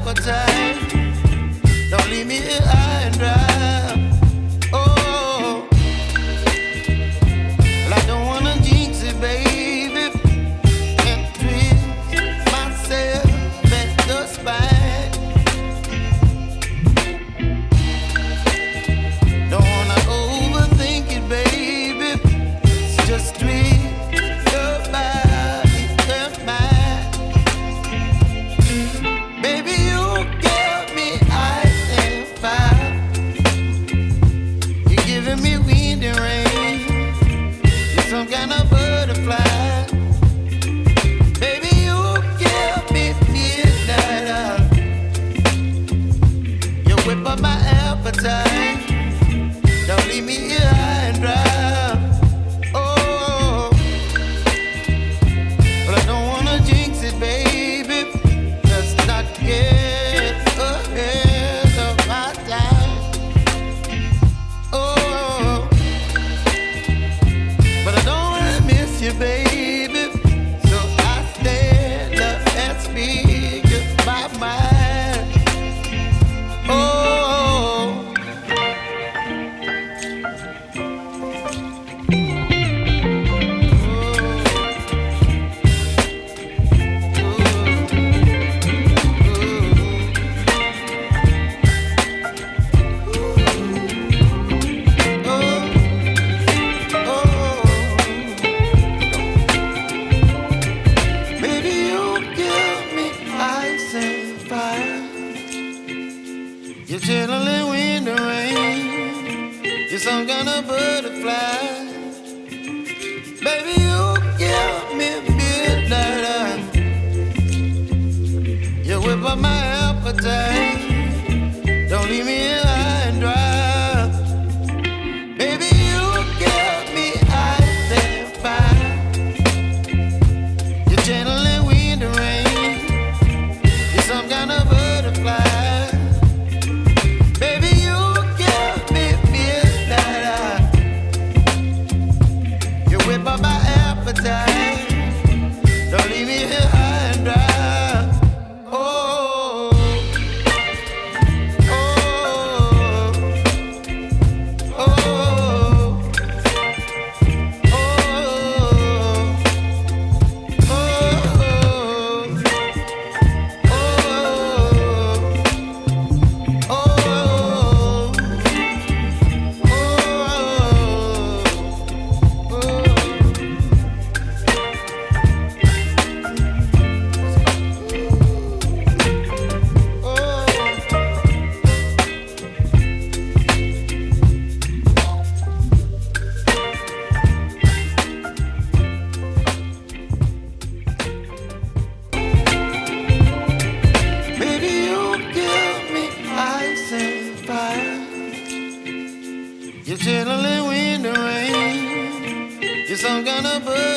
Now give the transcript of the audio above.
appetite. Don't leave me here high and dry. Oh, well, I don't wanna jinx it, baby, and twist myself at the spine. Don't wanna overthink it, baby. It's just twist your body and mine. Baby, you give me ice and fire. You're giving me wind and rain. You're some kind of butterfly. Baby, you give me midnight. You whip up my appetite. Don't leave me here high and dry. Oh, but I don't wanna jinx it, baby. Let's not get ahead of my time. Oh, but I don't wanna miss you, baby. So I stand up and speak my mind. Oh. Baby, you give me ice and fire. You're channeling wind and rain. You're some kind of butterfly. Baby, you give me midnight. You whip up my appetite. Don't leave me here high and dry. Baby, you give me ice and fire. You're channeling wind and rain. You're some kind of butterfly. Baby, you give me midnight. You whip up my appetite. Don't leave me here high and dry. Oh, oh, oh, oh, baby, you give me ice and fire. You're channeling wind and rain. You're some kind of bird.